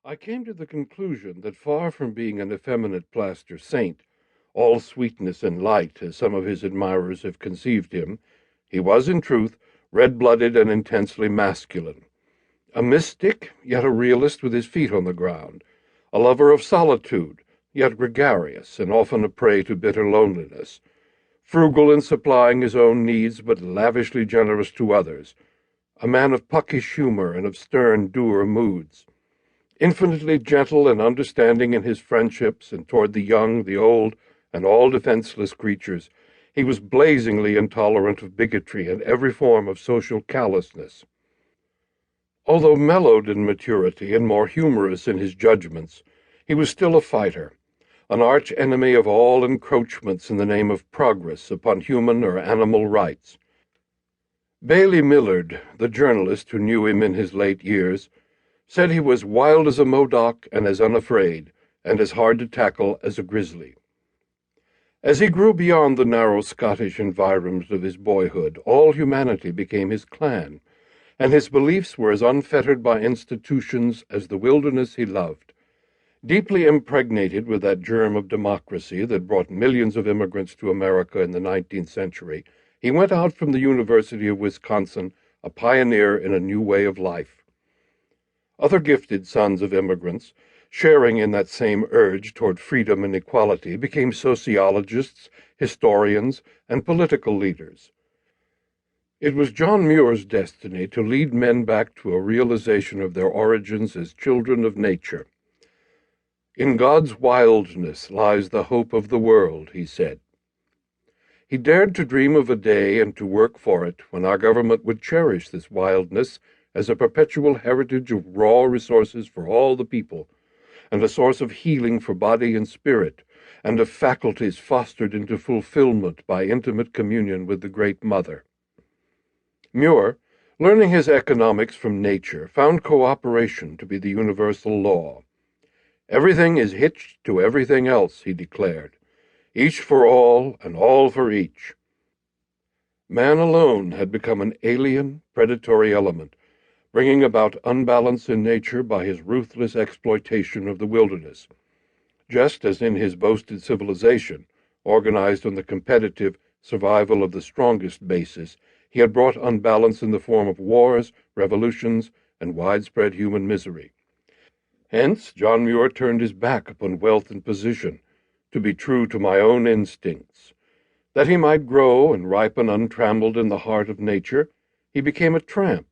I came to the conclusion that far from being an effeminate plaster saint, all sweetness and light, as some of his admirers have conceived him, he was, in truth, red-blooded and intensely masculine. A mystic, yet a realist with his feet on the ground, a lover of solitude, yet gregarious and often a prey to bitter loneliness, frugal in supplying his own needs but lavishly generous to others, a man of puckish humor and of stern, dour moods, infinitely gentle and understanding in his friendships and toward the young, the old, and all defenseless creatures. He was blazingly intolerant of bigotry and every form of social callousness. Although mellowed in maturity and more humorous in his judgments, he was still a fighter, an arch-enemy of all encroachments in the name of progress upon human or animal rights. Bailey Millard, the journalist who knew him in his late years, said he was wild as a Modoc and as unafraid, and as hard to tackle as a grizzly. As he grew beyond the narrow Scottish environs of his boyhood, all humanity became his clan, and his beliefs were as unfettered by institutions as the wilderness he loved. Deeply impregnated with that germ of democracy that brought millions of immigrants to America in the 19th century, he went out from the University of Wisconsin a pioneer in a new way of life. Other gifted sons of immigrants, sharing in that same urge toward freedom and equality, became sociologists, historians, and political leaders. It was John Muir's destiny to lead men back to a realization of their origins as children of nature. "In God's wildness lies the hope of the world," he said. He dared to dream of a day and to work for it when our government would cherish this wildness as a perpetual heritage of raw resources for all the people, and a source of healing for body and spirit, and of faculties fostered into fulfillment by intimate communion with the Great Mother. Muir, learning his economics from nature, found cooperation to be the universal law. "Everything is hitched to everything else," he declared, "each for all and all for each." Man alone had become an alien, predatory element, bringing about unbalance in nature by his ruthless exploitation of the wilderness, just as in his boasted civilization, organized on the competitive survival of the strongest basis, he had brought unbalance in the form of wars, revolutions, and widespread human misery. Hence, John Muir turned his back upon wealth and position, to be true to my own instincts. That he might grow and ripen untrammeled in the heart of nature, he became a tramp.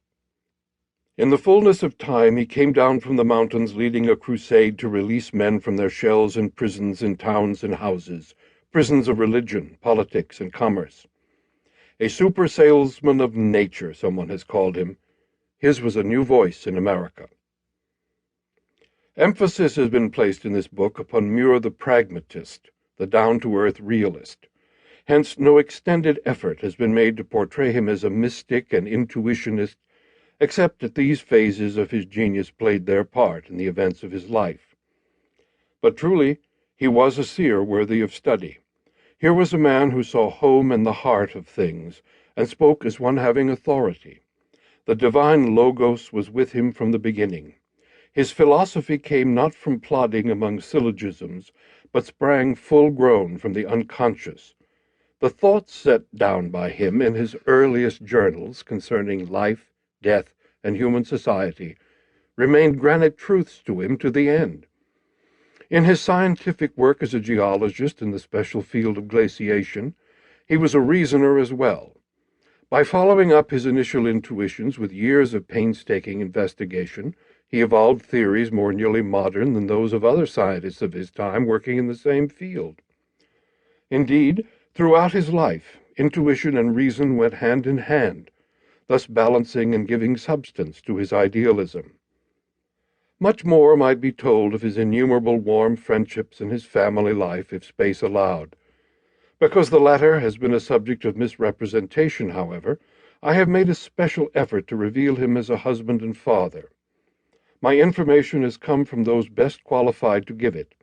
In the fullness of time, he came down from the mountains leading a crusade to release men from their shells in prisons in towns and houses, prisons of religion, politics, and commerce. A super salesman of nature, someone has called him. His was a new voice in America. Emphasis has been placed in this book upon Muir the pragmatist, the down-to-earth realist. Hence, no extended effort has been made to portray him as a mystic and intuitionist, except that these phases of his genius played their part in the events of his life. But truly, he was a seer worthy of study. Here was a man who saw home in the heart of things, and spoke as one having authority. The divine Logos was with him from the beginning. His philosophy came not from plodding among syllogisms, but sprang full-grown from the unconscious. The thoughts set down by him in his earliest journals concerning life, death, and human society remained granite truths to him to the end. In his scientific work as a geologist in the special field of glaciation, he was a reasoner as well. By following up his initial intuitions with years of painstaking investigation, he evolved theories more nearly modern than those of other scientists of his time working in the same field. Indeed, throughout his life, intuition and reason went hand in hand, thus balancing and giving substance to his idealism. Much more might be told of his innumerable warm friendships and his family life if space allowed. Because the latter has been a subject of misrepresentation, however, I have made a special effort to reveal him as a husband and father. My information has come from those best qualified to give it,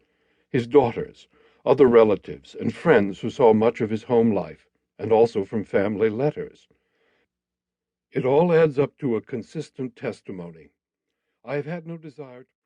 his daughters, other relatives, and friends who saw much of his home life, and also from family letters. It all adds up to a consistent testimony. I have had no desire to